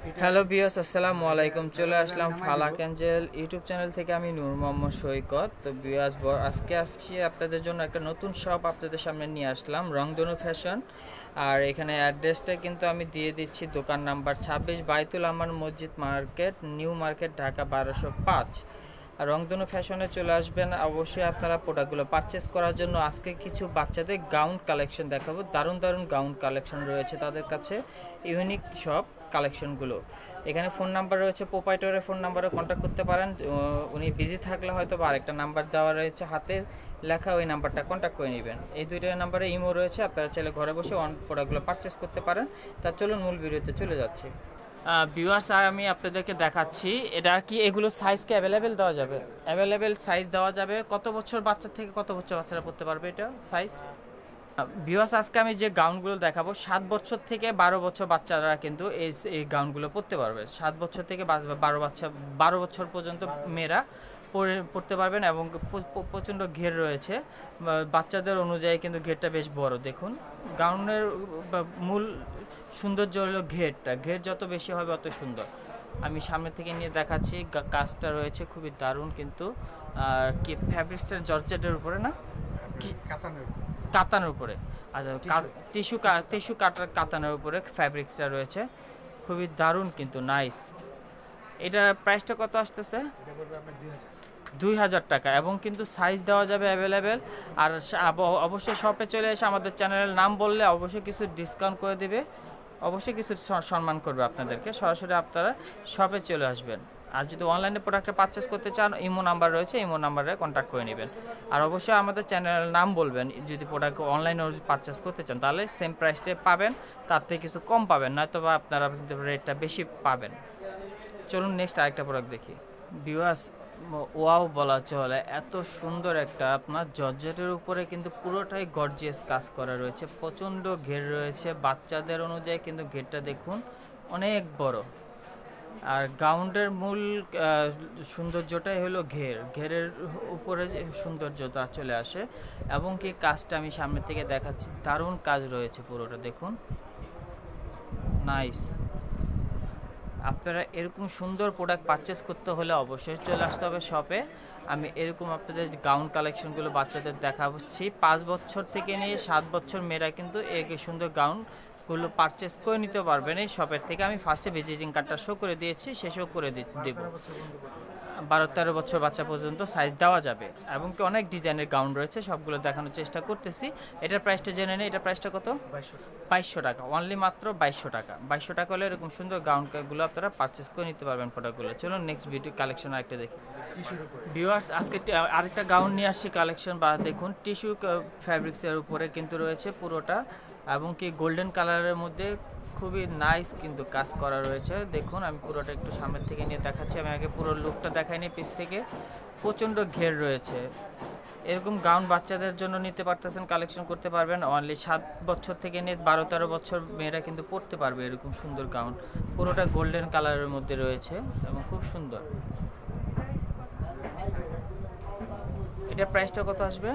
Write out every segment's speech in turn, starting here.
Hello viewers, আসসালামু আলাইকুম। চলে আসলাম ফালাক অ্যাঞ্জেল ইউটিউব চ্যানেল থেকে। আমি নূর মোহাম্মদ সৈকত। তো ভিউয়ার্স, আজকে আসছি আপনাদের জন্য একটা নতুন শপ আপনাদের সামনে নিয়ে আসলাম, রংধনু ফ্যাশন। আর এখানে অ্যাড্রেসটা কিন্তু আমি দিয়ে দিচ্ছি। দোকান নাম্বার 26, বাইতুল আমান মসজিদ মার্কেট, নিউ মার্কেট, ঢাকা 1205। আর রংধনু ফ্যাশনে চলে আসবেন। অবশ্যই আপনারা প্রোডাক্টগুলো পারচেস করার জন্য আজকে কিছু বাচ্চাদের গাউন কালেকশন দেখাবো। দারুণ দারুণ গাউন কালেকশন রয়েছে তাদের কাছে, ইউনিক সব কালেকশনগুলো। এখানে ফোন নাম্বার রয়েছে, প্রোপাইটরের ফোন নাম্বারে কন্ট্যাক্ট করতে পারেন। উনি বিজি থাকলে হয়তো বা আরেকটা নাম্বার দেওয়া রয়েছে হাতে লেখা, ওই নাম্বারটা কন্ট্যাক্ট করে নেবেন। এই দুইটা নাম্বারে ইমো রয়েছে, আপনারা চাইলে ঘরে বসে প্রোডাক্টগুলো পারচেস করতে পারেন। তা চলুন মূল ভিডিওতে চলে যাচ্ছি। ভিউয়ার্স, আমি আপনাদেরকে দেখাচ্ছি এটা কি, এগুলো সাইজ কি অ্যাভেলেবেল দেওয়া যাবে? অ্যাভেলেবেল সাইজ দেওয়া যাবে। কত বছর বাচ্চা থেকে কত বছর বাচ্চারা পড়তে পারবে এটা সাইজ? ভিউয়ার্স, আজকে আমি যে গাউনগুলো দেখাবো 7 বছর থেকে 12 বছর বাচ্চারা কিন্তু এই গাউনগুলো পরতে পারবে। 7 বছর থেকে 12 বছর পর্যন্ত মেয়েরা পড়তে পারবেন। এবং প্রচণ্ড ঘের রয়েছে বাচ্চাদের অনুযায়ী, কিন্তু ঘেরটা বেশ বড়। দেখুন, গাউনের মূল সৌন্দর্য হলো ঘেরটা। ঘের যত বেশি হবে অত সুন্দর। আমি সামনে থেকে নিয়ে দেখাচ্ছি। কাজটা রয়েছে খুবই দারুণ কিন্তু। কি ফ্যাব্রিক্সটা জর্জেটের উপরে না, কি কাতানের উপরে। আচ্ছা, টিস্যু কাতানের উপরে ফ্যাব্রিক্সটা রয়েছে, খুবই দারুণ কিন্তু নাইস। এটার প্রাইসটা কত আসতেছে? 2000 টাকা। এবং কিন্তু সাইজ দেওয়া যাবে অ্যাভেলেবেল। আর অবশ্যই শপে চলে এসে আমাদের চ্যানেলের নাম বললে অবশ্যই কিছু ডিসকাউন্ট করে দিবে, অবশ্যই কিছু সম্মান করবে আপনাদেরকে। সরাসরি আপনারা শপে চলে আসবেন। আর যদি অনলাইনে প্রোডাক্টটা পারচেস করতে চান, ইমো নাম্বার রয়েছে, ইমো নাম্বারে কন্ট্যাক্ট করে নেবেন। আর অবশ্যই আমাদের চ্যানেলের নাম বলবেন। যদি প্রোডাক্ট অনলাইনে পারচেস করতে চান তাহলে সেম প্রাইসটাই পাবেন, তার থেকে কিছু কম পাবেন, নয়তো বা আপনারা কিন্তু রেটটা বেশি পাবেন। চলুন নেক্সট আরেকটা প্রোডাক্ট দেখি। ভিউয়ার্স, ওয়াও বলা চলে, এত সুন্দর একটা আপনার জর্জেটের উপরে কিন্তু পুরোটাই গর্জিয়াস কাজ করা রয়েছে, প্রচণ্ড ঘের রয়েছে। বাচ্চাদের অনুযায়ী কিন্তু ঘেরটা দেখুন অনেক বড়। আর গাউনের মূল সৌন্দর্যটাই হলো ঘেরের উপরে যে সৌন্দর্যতা চলে আসে। এবং কি কাজটা আমি সামনে থেকে দেখাচ্ছি, দারুণ কাজ রয়েছে পুরোটা, দেখুন নাইস। আপনারা এরকম সুন্দর প্রোডাক্ট পারচেস করতে হলে অবশ্যই চলে আসতে হবে শপে। আমি এরকম আপনাদের গাউন কালেকশনগুলো বাচ্চাদের দেখাচ্ছি। 5 বছর থেকে নিয়ে 7 বছর মেয়েরা কিন্তু এই সুন্দর গাউনগুলো পারচেস করে নিতে পারবেন এই শপের থেকে। আমি ফার্স্টে ভিজিটিং কার্ডটা শো করে দিয়েছি, শেষও করে দেব। 12-13 বছর বাচ্চা পর্যন্ত সাইজ দেওয়া যাবে। এবং কি অনেক ডিজাইনের গাউন রয়েছে, সবগুলো দেখানোর চেষ্টা করতেছি। এটার প্রাইসটা জেনে নেই। এটার প্রাইসটা কত? 2200 টাকা। অনলি মাত্র 2200 টাকা। 2200 টাকা হলে এরকম সুন্দর গাউনগুলো আপনারা পারচেস করে নিতে পারবেন প্রোডাক্টগুলো। চলুন নেক্সট ভিডিও কালেকশন আরেকটা দেখি। ভিউয়ার্স, আজকে আরেকটা গাউন নিয়ে আসছি কালেকশন। বা দেখুন, টিস্যু ফ্যাব্রিক্সের উপরে কিন্তু রয়েছে পুরোটা। এবং কি গোল্ডেন কালারের মধ্যে খুবই নাইস কিন্তু কাজ করা রয়েছে। দেখুন, আমি পুরোটা একটু সামনের থেকে নিয়ে দেখাচ্ছি। আমি আগে পুরো লুকটা দেখাইনি পিস থেকে। প্রচণ্ড ঘের রয়েছে। এরকম গাউন বাচ্চাদের জন্য নিতে পারতেছেন, কালেকশন করতে পারবেন। অনলি 7 বছর থেকে নিয়ে 12-13 বছর মেয়েরা কিন্তু পরতে পারবে এরকম সুন্দর গাউন। পুরোটা গোল্ডেন কালারের মধ্যে রয়েছে এবং খুব সুন্দর। এটার প্রাইসটা কত আসবে?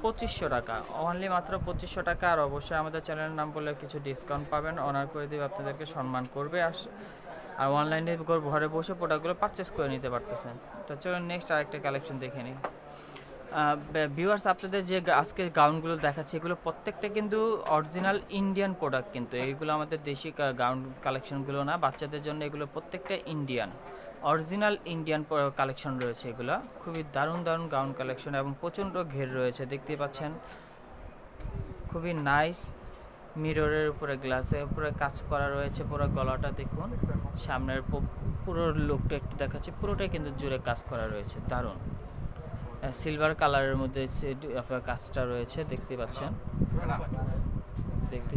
2500 টাকা। অনলি মাত্র 2500 টাকা। আর অবশ্যই আমাদের চ্যানেলের নাম বলে কিছু ডিসকাউন্ট পাবেন, অনার করে দেবে, আপনাদেরকে সম্মান করবে। আর অনলাইনে ঘরে বসে প্রোডাক্টগুলো পারচেস করে নিতে পারতেছেন। তো চলুন নেক্সট আরেকটা কালেকশন দেখে নিই। ভিউয়ার্স, আপনাদের যে আজকে গাউনগুলো দেখাচ্ছি এগুলো প্রত্যেকটা কিন্তু অরিজিনাল ইন্ডিয়ান প্রোডাক্ট। কিন্তু এইগুলো আমাদের দেশি গাউন কালেকশনগুলো না, বাচ্চাদের জন্য এগুলো প্রত্যেকটা ইন্ডিয়ান, অরিজিনাল ইন্ডিয়ান কালেকশন রয়েছে। এগুলো খুবই দারুণ দারুণ গাউন কালেকশন এবং প্রচণ্ড ঘের রয়েছে, দেখতে পাচ্ছেন খুবই নাইস। মিররের উপরে গ্লাসের উপরে কাজ করা রয়েছে। পুরো গলাটা দেখুন, সামনের পুরো লুকটা একটু দেখাচ্ছি, পুরোটাই কিন্তু জুড়ে কাজ করা রয়েছে, দারুণ। সিলভার কালারের মধ্যে আপনার কাজটা রয়েছে, দেখতে পাচ্ছেন। দেখতে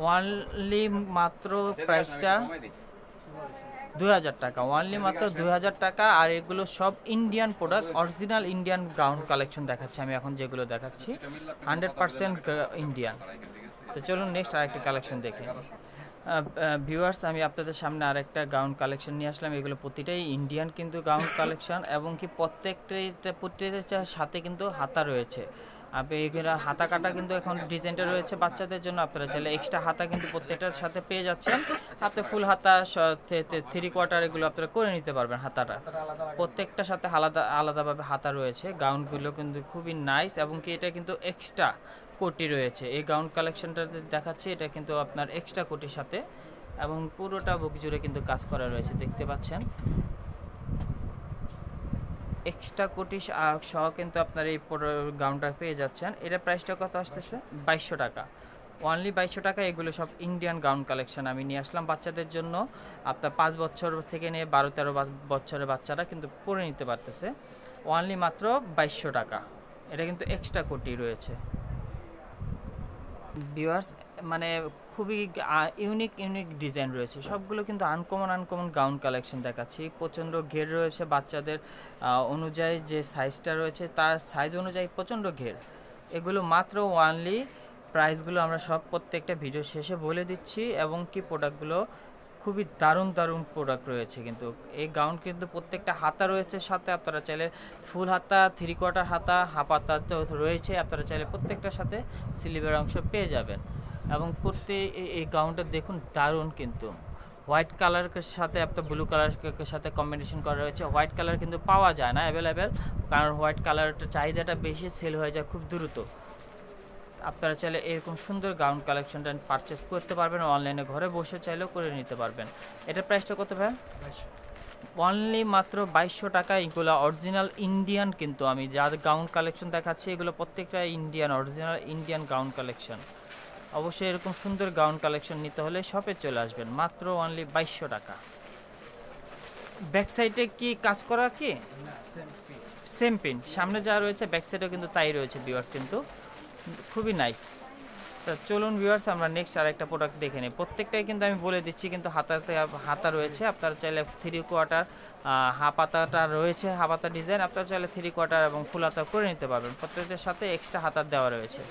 ওয়ানলি মাত্র প্রাইসটা 2000 টাকা। ওয়ানলি মাত্র 2000 টাকা। আর এগুলো সব Indian product, original Indian gown collection দেখাচ্ছি আমি এখন, যেগুলো দেখাচ্ছি 100% ইন্ডিয়ান। তো চলুন নেক্সট আরেকটা কালেকশন দেখি। ভিউয়ার্স, আমি আপনাদের সামনে আরেকটা গাউন কালেকশন নিয়ে আসলাম। এগুলো প্রতিটাই ইন্ডিয়ান কিন্তু গাউন কালেকশন। এবং কি প্রত্যেকটার সাথে কিন্তু হাতা রয়েছে। আপনি এখানে হাতা কাটা কিন্তু এখন ডিজাইনটা রয়েছে বাচ্চাদের জন্য, আপনারা চাইলে এক্সট্রা হাতা কিন্তু প্রত্যেকটার সাথে পেয়ে যাচ্ছেন। আপনি ফুল হাতা 3/4 এগুলো আপনারা করে নিতে পারবেন। হাতাটা প্রত্যেকটার সাথে আলাদাভাবে হাতা রয়েছে। গাউনগুলো কিন্তু খুবই নাইস এবং কি এটা কিন্তু এক্সট্রা কোটি রয়েছে। এই গাউন কালেকশনটা দেখাচ্ছি, এটা কিন্তু আপনার এক্সট্রা কোটির সাথে এবং পুরোটা বুক জুড়ে কিন্তু কাজ করা রয়েছে, দেখতে পাচ্ছেন। এক্সট্রা কোটি সহ কিন্তু আপনার এই গাউনটা পেয়ে যাচ্ছেন। এটা প্রাইসটা কত আসতেছে? 2200 টাকা, অনলি 2200 টাকা। এগুলো সব ইন্ডিয়ান গাউন কালেকশন আমি নিয়ে আসলাম বাচ্চাদের জন্য। আপনার 5 বছর থেকে নিয়ে 12-13 বছরের বাচ্চারা কিন্তু পরে নিতে পারতেছে, অনলি মাত্র 2200 টাকা। এটা কিন্তু এক্সট্রা কোটি রয়েছে ভিউয়ার্স, মানে খুবই ইউনিক ডিজাইন রয়েছে, সবগুলো কিন্তু আনকমন গাউন কালেকশন দেখাচ্ছি। প্রচণ্ড ঘের রয়েছে বাচ্চাদের অনুযায়ী, যে সাইজটা রয়েছে তার সাইজ অনুযায়ী প্রচণ্ড ঘের। এগুলো মাত্র অনলি, প্রাইসগুলো আমরা সব প্রত্যেকটা ভিডিও শেষে বলে দিচ্ছি। এবং কি প্রোডাক্টগুলো খুবই দারুণ প্রোডাক্ট রয়েছে। কিন্তু এই গাউন কিন্তু প্রত্যেকটা হাতা রয়েছে সাথে, আপনারা চাইলে ফুল হাতা, 3/4 হাতা, হাফ হাতা তো রয়েছে, আপনারা চাইলে প্রত্যেকটার সাথে স্লিভের অংশ পেয়ে যাবেন। এবং এই গাউনটা দেখুন দারুণ, কিন্তু হোয়াইট কালারের সাথে আপনার ব্লু কালারের সাথে কম্বিনেশন করা রয়েছে। হোয়াইট কালার কিন্তু পাওয়া যায় না অ্যাভেলেবেল, কারণ হোয়াইট কালারটা চাহিদাটা বেশি, সেল হয়ে যায় খুব দ্রুত। আপনারা চাইলে এরকম সুন্দর গাউন কালেকশনটা পারচেস করতে পারবেন, অনলাইনে ঘরে বসে চাইলেও করে নিতে পারবেন। এটার প্রাইসটা কত ভাই? অনলি মাত্র 2200 টাকা। এগুলো অরিজিনাল ইন্ডিয়ান, কিন্তু আমি যা গাউন কালেকশন দেখাচ্ছি এগুলো প্রত্যেকটা Indian, original Indian gown collection. অবশ্যই এরকম সুন্দর গাউন কালেকশন নিতে হলে শপে চলে আসবেন, মাত্র অনলি 2200 টাকা। ব্যাক সাইডে কি কাজ করা? কি সেম প্রিন্ট, সামনে যা রয়েছে ব্যাক সাইডেও কিন্তু তাই রয়েছে ভিউয়ার্স, কিন্তু খুবই নাইস। তো চলুন ভিউয়ার্স, আমরা নেক্সট আরেকটা প্রোডাক্ট দেখে নিই। প্রত্যেকটাই কিন্তু আমি বলে দিচ্ছি, কিন্তু হাতা রয়েছে। আপনারা চাইলে 3/4 হাফ হাতাটা রয়েছে, হাফ হাতা ডিজাইন। আপনারা চাইলে 3/4 এবং ফুল হাতা করে নিতে পারবেন। প্রত্যেকটার সাথে এক্সট্রা হাতা দেওয়া রয়েছে।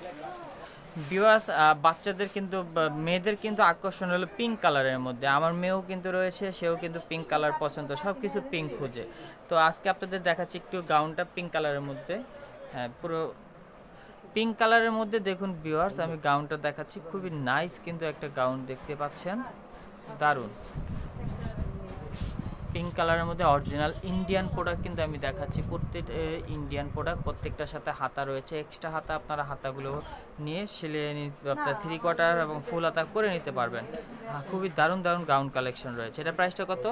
ভিউয়ার্স, বাচ্চাদের কিন্তু, মেয়েদের কিন্তু আকর্ষণ হলো পিঙ্ক কালারের মধ্যে। আমার মেয়েও কিন্তু রয়েছে, সেও কিন্তু পিঙ্ক কালার পছন্দ, সব কিছু পিঙ্ক খুঁজে। তো আজকে আপনাদের দেখাচ্ছি একটু গাউনটা পিঙ্ক কালারের মধ্যে। হ্যাঁ, পুরো পিঙ্ক কালারের মধ্যে দেখুন ভিউয়ার্স, আমি গাউনটা দেখাচ্ছি, খুবই নাইস কিন্তু একটা গাউন দেখতে পাচ্ছেন, দারুণ পিঙ্ক কালারের মধ্যে অরিজিনাল ইন্ডিয়ান প্রোডাক্ট কিন্তু আমি দেখাচ্ছি। প্রত্যেক ইন্ডিয়ান প্রোডাক্ট, প্রত্যেকটার সাথে হাতা রয়েছে, এক্সট্রা হাতা। আপনারা হাতাগুলো নিয়ে সিলিয়ে আপনার 3/4 এবং ফুল হাতা করে নিতে পারবেন। খুবই দারুণ গাউন কালেকশন রয়েছে। এটা প্রাইসটা কত?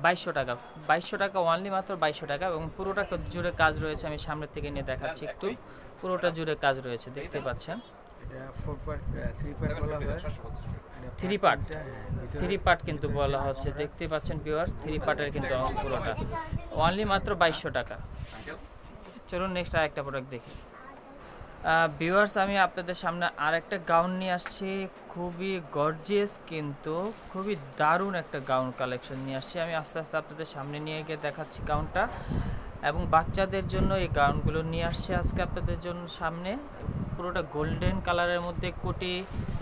2200 টাকা। 2200 টাকা, অনলি মাত্র 2200 টাকা। এবং পুরোটা জুড়ে কাজ রয়েছে, আমি সামনের থেকে নিয়ে দেখাচ্ছি একটু। পুরোটা জুড়ে কাজ রয়েছে, দেখতে পাচ্ছেন। থ্রি পার্ট কিন্তু বলা হচ্ছে, দেখতে পাচ্ছেন ভিউয়ার্স, 3 পার্টের কিন্তু পুরোটা, অনলি মাত্র 2200 টাকা। চলুন নেক্সট আরেকটা প্রোডাক্ট দেখি। ভিউয়ার্স, আমি আপনাদের সামনে আরেকটা গাউন নিয়ে আসছি, খুবই গর্জিয়াস কিন্তু খুবই দারুণ একটা গাউন কালেকশন নিয়ে আসছি। আমি আস্তে আস্তে আপনাদের সামনে নিয়ে গিয়ে দেখাচ্ছি গাউনটা। এবং বাচ্চাদের জন্য এই গাউনগুলো নিয়ে আসছে আজকে আপনাদের জন্য সামনে। পুরোটা গোল্ডেন কালারের মধ্যে কোটি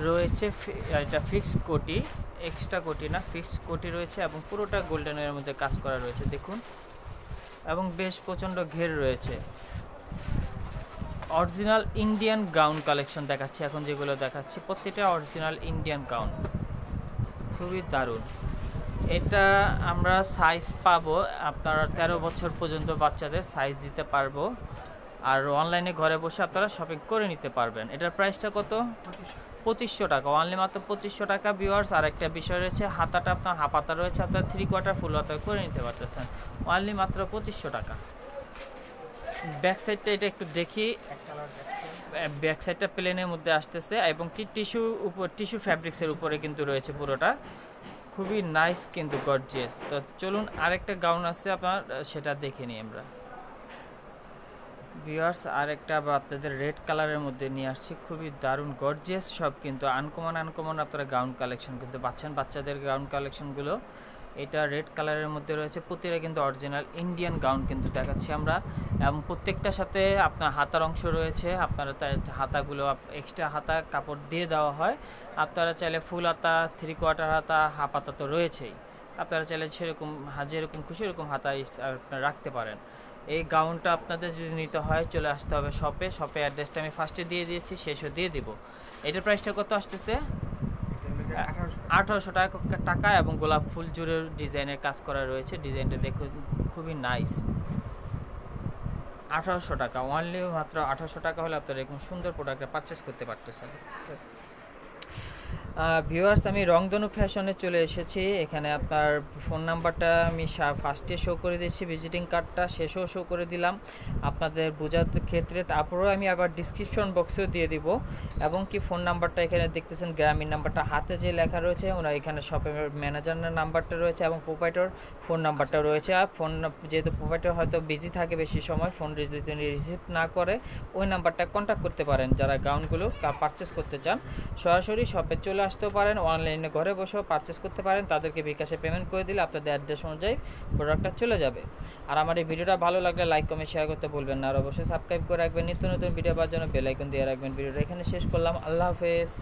রয়েছে, এটা ফিক্সড কোটি, এক্সট্রা কোটি না, ফিক্সড কোটি রয়েছে। এবং পুরোটা গোল্ডেনের মধ্যে কাজ করা রয়েছে দেখুন, এবং বেশ প্রচণ্ড ঘের রয়েছে। অরিজিনাল ইন্ডিয়ান গাউন কালেকশন দেখাচ্ছি এখন, যেগুলো দেখাচ্ছি প্রত্যেকটা অরিজিনাল ইন্ডিয়ান গাউন, খুবই দারুণ। এটা আমরা সাইজ পাবো আপনারা 13 বছর পর্যন্ত বাচ্চাদের সাইজ দিতে পারবো। আর অনলাইনে ঘরে বসে আপনারা শপিং করে নিতে পারবেন। এটার প্রাইসটা কত? 2500 টাকা, অনলি মাত্র 2500 টাকা ভিউয়ার্স। আর একটা বিষয় রয়েছে, হাতাটা আপনার হাফ হাতা রয়েছে, আপনার 3/4 ফুল হাতা করে নিতে পারতেছেন, অনলি মাত্র 2500 টাকা। ব্যাক সাইডটা এটা একটু দেখি, ব্যাক সাইডটা প্লেনের মধ্যে আসতেছে এবং টিস্যু ফ্যাব্রিক্সের উপরে কিন্তু রয়েছে পুরোটা, খুবই নাইস কিন্তু গর্জিয়াস। তো চলুন আরেকটা গাউন আছে আপনার, সেটা দেখে নিই আমরা ভিউয়ার্স। আরেকটা আপনাদের রেড কালারের মধ্যে নিয়ে আসছি, খুবই দারুণ গর্জিয়াস, সব কিন্তু আনকমন আপনারা গাউন কালেকশন কিন্তু পাচ্ছেন, বাচ্চাদের গাউন কালেকশনগুলো। এটা রেড কালারের মধ্যে রয়েছে, প্রতিটা কিন্তু অরিজিনাল ইন্ডিয়ান গাউন কিন্তু দেখাচ্ছি আমরা। এবং প্রত্যেকটার সাথে আপনার হাতার অংশ রয়েছে, আপনারা হাতাগুলো এক্সট্রা হাতা কাপড় দিয়ে দেওয়া হয়। আপনারা চাইলে ফুল হাতা, 3/4 হাতা, হাফ হাতা তো রয়েছেই, আপনারা চাইলে সেরকম যেরকম খুশি এরকম হাতা আপনারা রাখতে পারেন। এই গাউনটা আপনাদের যদি নিতে হয় চলে আসতে হবে শপে। অ্যাড্রেসটা আমি ফার্স্টে দিয়ে দিয়েছি, শেষও দিয়ে দিব। এটার প্রাইসটা কত আসতেছে? 1800 টাকা এবং গোলাপ ফুল জুড়ে ডিজাইনের কাজ করা রয়েছে। ডিজাইনটা দেখুন, খুবই নাইস। 1800 টাকা, অনলি মাত্র 1800 টাকা হলে আপনারা এরকম সুন্দর প্রোডাক্টটা পারচেস করতে পারতেছেন। ভিউয়ার্স, আমি রংধনু ফ্যাশনে চলে এসেছি। এখানে আপনার ফোন নাম্বারটা আমি ফার্স্টে শো করে দিয়েছি, ভিজিটিং কার্ডটা শেষেও শো করে দিলাম আপনাদের বোঝার ক্ষেত্রে। তারপরেও আমি আবার ডিসক্রিপশন বক্সেও দিয়ে দিব, এবং কি ফোন নাম্বারটা এখানে দেখতেছেন, গ্রামীণ নাম্বারটা হাতে যে লেখা রয়েছে, ওনার এখানে শপের ম্যানেজারের নাম্বারটা রয়েছে এবং প্রোপাইটর ফোন নাম্বারটা রয়েছে। আর ফোন যেহেতু প্রোপাইটর হয়তো বিজি থাকে বেশি সময়, ফোন যদি তিনি রিসিভ না করে, ওই নাম্বারটা কন্ট্যাক্ট করতে পারেন যারা গাউনগুলো পারচেস করতে চান। সরাসরি শপে চলে আসতেও পারেন, অনলাইনে ঘরে বসেও পারচেস করতে পারেন। তাদেরকে বিকাশে পেমেন্ট করে দিলে আপনাদের অ্যাড্রেস অনুযায়ী প্রোডাক্টটা চলে যাবে। আর আমার এই ভিডিওটা ভালো লাগলে লাইক কমেন্ট শেয়ার করতে ভুলবেন না। আর অবশ্যই সাবস্ক্রাইব করে রাখবেন, নিত্য নতুন ভিডিও পাওয়ার জন্য বেল আইকন দিয়ে রাখবেন। ভিডিওটা এখানে শেষ করলাম, আল্লাহ হাফেজ।